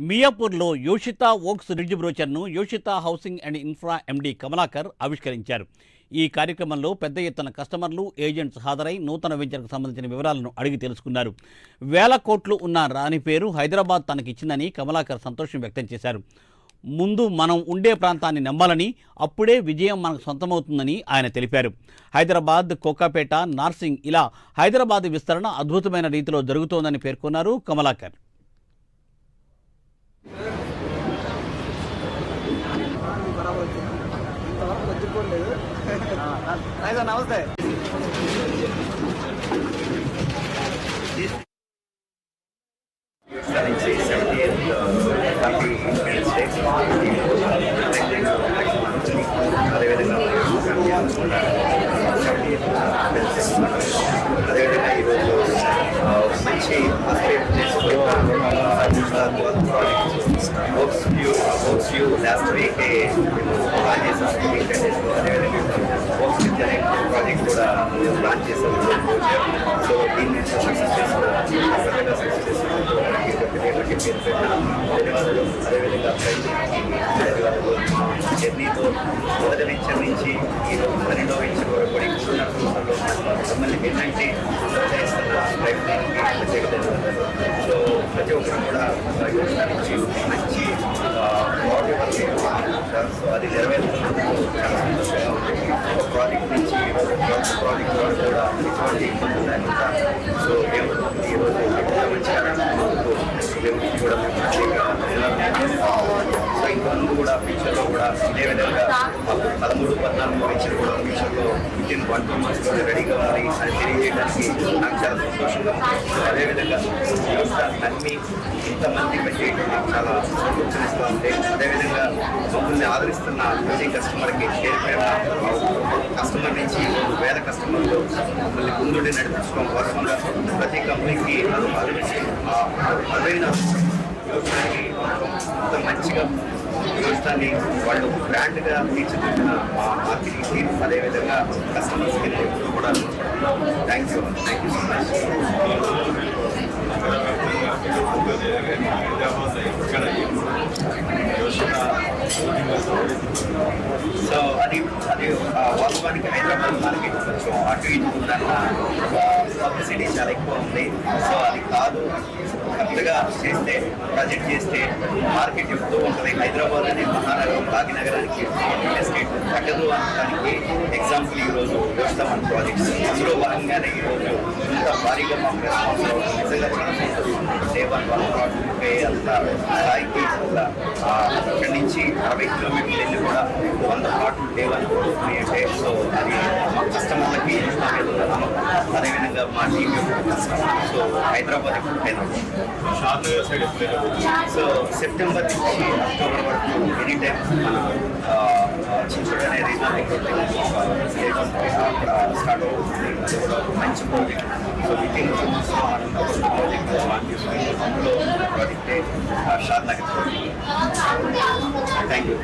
మియాపూర్లో Yoshita Vox Ridge బ్రోచర్ను Yoshita housing and infra MD Kamalakar ఆవిష్కరించారు. ఈ కార్యక్రమంలో పెద్ద ఎత్తున కస్టమర్లు, ఏజెంట్స్ హాజరై నూతన వెంచర్కు సంబంధించిన వివరాలను అడిగి తెలుసుకున్నారు. వేల కోట్లు ఉన్న రాణి పేరు హైదరాబాద్ తనకిచ్చిందని కమలాకర్ సంతోషం వ్యక్తం చేశారు. ముందు మనం ఉండే ప్రాంతాన్ని నమ్మాలని, అప్పుడే విజయం మనకు సొంతమవుతుందని ఆయన తెలిపారు. హైదరాబాద్, కోకాపేట, నార్సింగ్ ఇలా హైదరాబాద్ విస్తరణ అద్భుతమైన రీతిలో జరుగుతోందని పేర్కొన్నారు కమలాకర్. నమస్తే. అదేవిధంగా ఈరోజు మంచి బోక్స్ వ్యూ లాస్ట్ వీక్ ప్లాన్ చేసాం. అదేవిధంగా బోక్స్ ప్రాజెక్ట్ కూడా ప్లాన్ చేసాం. సో దీన్ని సక్సెస్ ధన్యవాదాలు. అదేవిధంగా ధన్యవాదాలు. జర్నీతో మొదటి వెంచర్ నుంచి ఈరోజు 12వ వెంచర్ వరకు కూడా ఇస్తున్న మిమ్మల్ని ఏంటంటే చేస్తున్న ప్రయత్నానికి ప్రత్యేక ధన్యవాదాలు. సో ప్రతి ఒక్కరు కూడా యోజన నుంచి మంచి సో అది నెరవేరుతున్నందుకు చాలా సంతోషంగా ఉంది. ఒక ప్రాజెక్ట్ నుంచి ఈరోజు ప్రాజెక్ట్ కూడా ఎటువంటి ఇబ్బందులు లేకుండా సో ఏమవుతుంది ఈరోజు మంచిగా దేవుడికి కూడా సో ఇంకొందు కూడా ఫ్యూచర్లో కూడా ఇదే విధంగా 13-14 వెంచర్ కూడా ఫ్యూచర్లో వితిన్ 1-2 months కూడా రెడీగా ఉంది అని తెలియజేయడానికి నాకు చాలా సంతోషంగా ఉంది. సో అదేవిధంగా వ్యవస్థ అన్ని ఇంతమంది పెట్టేయడం నాకు చాలా సంతోషిస్తూ ఉంది. అదేవిధంగా మమ్మల్ని ఆదరిస్తున్న ప్రతి కస్టమర్కి చేరిపోయిన కస్టమర్ నుంచి వేల కస్టమర్లు మమ్మల్ని ముందుండి నడిపించడం కోసంగా ప్రతి కంపెనీకి అదైన వ్యవసాయాన్ని అంత మంచిగా వ్యవస్థాన్ని వాళ్ళు బ్రాండ్గా తీర్చిదిద్దిన మా మార్కెటింగ్ టీమ్, అదేవిధంగా కస్టమర్స్కి ఎప్పుడు కూడా thank you so much. So అది వాస్తవానికి హైదరాబాద్ మార్కెట్ కొంచెం అటు ఇటు ఉందన్న పబ్లిసిటీ చాలా ఎక్కువ ఉంది. సో అది కాదు, కరెక్ట్గా చేస్తే ప్రాజెక్ట్ చేస్తే మార్కెట్ ఎప్పుడూ ఉంటుంది. హైదరాబాద్ అనే మహానగరం భాగ్యనగరానికి ఎస్టేట్ పట్టదు అనడానికి ఎగ్జాంపుల్ ఈరోజు వస్తామని ప్రాజెక్ట్స్. అందులో భాగంగానే ఈరోజు ఇంత భారీగా మాకు రెస్పాన్స్ అవ్వడం నిజంగా చాలా సంతోషం. దేవన్ 150 అంత స్థాయికి అట్లా అక్కడి నుంచి 60 కిలోమీటర్లు వెళ్ళి కూడా 100 ప్లాట్లు దేవన్ కొడుతుంది అంటే సో అది మా కస్టమర్లకి అదేవిధంగా మా టీం యొక్క కష్టం. సో హైదరాబాద్ సో సెప్టెంబర్ నుంచి అక్టోబర్ వరకు ఎనీ టైం మన చించుడు అనేది స్టార్ట్ అవుతుంది. అది కూడా ఒక మంచి ప్రాజెక్ట్. సో వితిన్ 2 months మనం ప్రాజెక్ట్ లాంచ్ చేసుకుని అందులో ప్రాజెక్టే షాద్ నగర్. Thank you.